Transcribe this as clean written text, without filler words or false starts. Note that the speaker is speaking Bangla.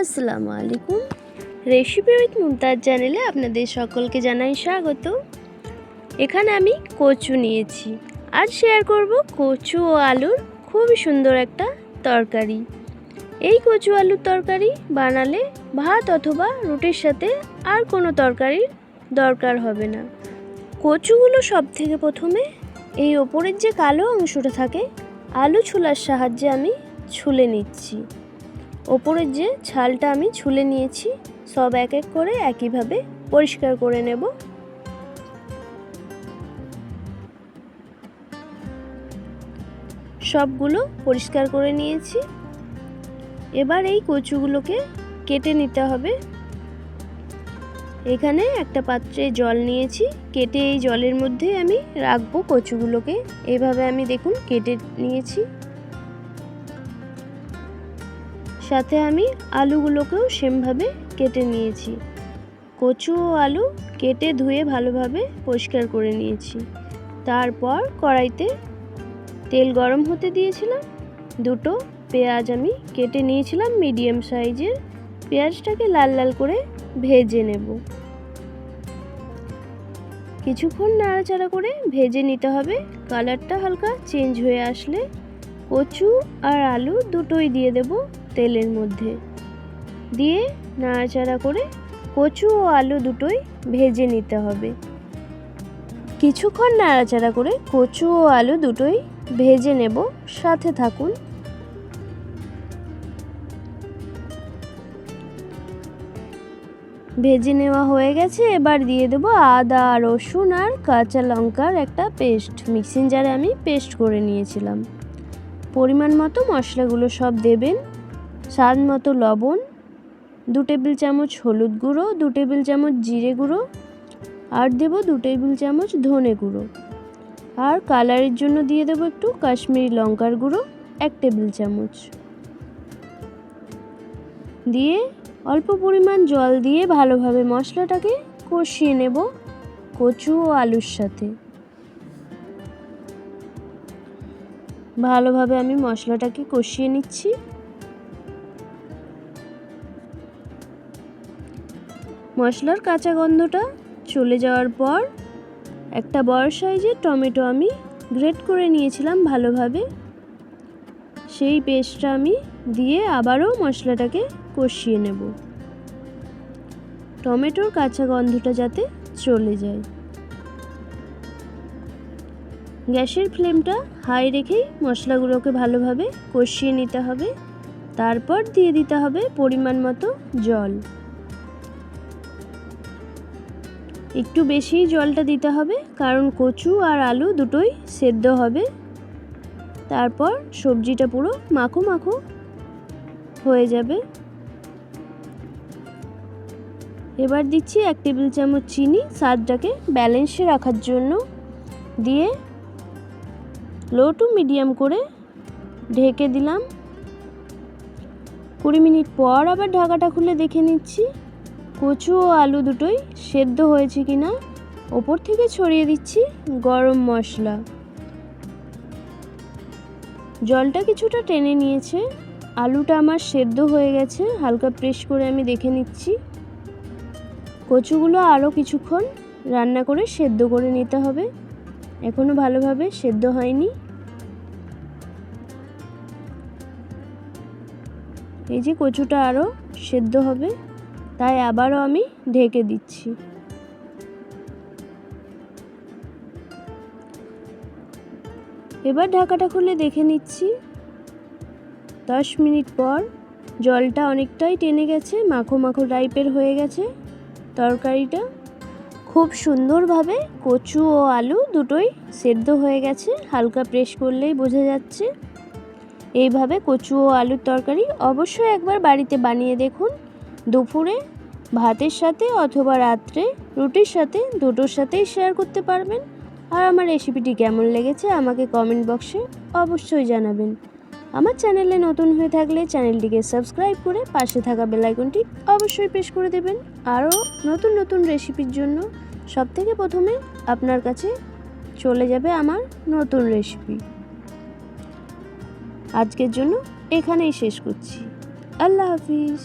আসসালামু আলাইকুম। রেসিপি উইথ মুমতাজ চ্যানেলে আপনাদের সকলকে জানাই স্বাগত। এখানে আমি কচু নিয়েছি। আজ শেয়ার করব কচু ও আলুর খুবই সুন্দর একটা তরকারি। এই কচু আলুর তরকারি বানালে ভাত অথবা রুটির সাথে আর কোনো তরকারির দরকার হবে না। কচুগুলো সবথেকে প্রথমে এই ওপরের যে কালো অংশটা থাকে আলু ছুলার সাহায্যে আমি ছুলে নিচ্ছি। ওপরের যে ছালটা আমি ছুলে নিয়েছি, সব এক এক করে একইভাবে পরিষ্কার করে নেব। সবগুলো পরিষ্কার করে নিয়েছি। এবার এই কচুগুলোকে কেটে নিতে হবে। এখানে একটা পাত্রে জল নিয়েছি, কেটে এই জলের মধ্যে আমি রাখবো কচুগুলোকে। এইভাবে আমি দেখুন কেটে নিয়েছি। সাথে আমি আলুগুলোকেও সেমভাবে কেটে নিয়েছি। কচু ও আলু কেটে ধুয়ে ভালোভাবে পরিষ্কার করে নিয়েছি। তারপর কড়াইতে তেল গরম হতে দিয়েছিলাম। দুটো পেঁয়াজ আমি কেটে নিয়েছিলাম মিডিয়াম সাইজের। পেঁয়াজটাকে লাল লাল করে ভেজে নেব। কিছুক্ষণ নাড়াচাড়া করে ভেজে নিতে হবে। কালারটা হালকা চেঞ্জ হয়ে আসলে কচু আর আলু দুটোই দিয়ে দেব তেলের মধ্যে। দিয়ে নাড়াচাড়া করে কচু ও আলু দুটোই ভেজে নিতে হবে। কিছুক্ষণ নাড়াচাড়া করে কচু ও আলু দুটোই ভেজে নেব, সাথে থাকুন। ভেজে নেওয়া হয়ে গেছে। এবার দিয়ে দেব আদা, রসুন আর কাঁচা লঙ্কার একটা পেস্ট। মিক্সিং জারে আমি পেস্ট করে নিয়েছিলাম। পরিমাণ মতো মশলাগুলো সব দেবেন। স্বাদ মতো লবণ, 2 টেবিল চামচ হলুদ গুঁড়ো, 2 টেবিল চামচ জিরে গুঁড়ো, আর দেব 2 টেবিল চামচ ধনে গুঁড়ো। আর কালারের জন্য দিয়ে দেব একটু কাশ্মীরি লঙ্কার গুঁড়ো 1 টেবিল চামচ। দিয়ে অল্প পরিমাণ জল দিয়ে ভালোভাবে মশলাটাকে কষিয়ে নেব কচু ও আলুর সাথে। ভালোভাবে আমি মশলাটাকে কষিয়ে নিচ্ছি। মশলার কাঁচা গন্ধটা চলে যাওয়ার পর একটা বড় সাইজের টমেটো আমি গ্রেট করে নিয়েছিলাম ভালোভাবে। সেই পেস্টটা আমি দিয়ে আবারও মশলাটাকে কষিয়ে নেব। টমেটোর কাঁচা গন্ধটা যাতে চলে যায়। গ্যাসের ফ্লেমটা হাই রেখেই মশলাগুলোকে ভালোভাবে কষিয়ে নিতে হবে। তারপর দিয়ে দিতে হবে পরিমাণ মতো জল। একটু বেশি জলটা দিতে হবে, কারণ কচু আর আলু দুটোই সেদ্ধ হবে। তারপর সবজিটা পুরো মাখো মাখো হয়ে যাবে। এবার দিচ্ছি 1 টেবিল চামচ চিনি, স্বাদটাকে ব্যালেন্সে রাখার জন্য। দিয়ে লো টু মিডিয়াম করে ঢেকে দিলাম। 20 মিনিট পর আবার ঢাকাটা খুলে দেখে নিচ্ছি কচু ও আলু দুটোই সেদ্ধ হয়েছে কিনা। ওপর থেকে ছড়িয়ে দিচ্ছি গরম মশলা। জলটা কিছুটা টেনে নিয়েছে। আলুটা আমার সেদ্ধ হয়ে গেছে। হালকা প্রেস করে আমি দেখে নিচ্ছি। কচুগুলো আরও কিছুক্ষণ রান্না করে সেদ্ধ করে নিতে হবে, এখনও ভালোভাবে সেদ্ধ হয়নি। এই যে কচুটা আরও সেদ্ধ হবে, তাই আবারও আমি ঢেকে দিচ্ছি। এবার ঢাকাটা খুলে দেখে নিচ্ছি 10 মিনিট পর জলটা অনেকটাই টেনে গেছে, মাখো মাখো টাইপের হয়ে গেছে। তরকারিটা খুব সুন্দরভাবে কচু ও আলু দুটোই সেদ্ধ হয়ে গেছে। হালকা প্রেস করলেই বোঝা যাচ্ছে। এইভাবে কচু ও আলুর তরকারি অবশ্যই একবার বাড়িতে বানিয়ে দেখুন। দুপুরে ভাতের সাথে অথবা রাত্রে রুটির সাথে, দুটোর সাথেই শেয়ার করতে পারবেন। আর আমার রেসিপিটি কেমন লেগেছে আমাকে কমেন্ট বক্সে অবশ্যই জানাবেন। আমার চ্যানেলে নতুন হয়ে থাকলে চ্যানেলটিকে সাবস্ক্রাইব করে পাশে থাকা বেল আইকনটি অবশ্যই প্রেস করে দেবেন। আরও নতুন নতুন রেসিপির জন্য সবথেকে প্রথমে আপনার কাছে চলে যাবে আমার নতুন রেসিপি। আজকের জন্য এখানেই শেষ করছি। আল্লাহ হাফিজ।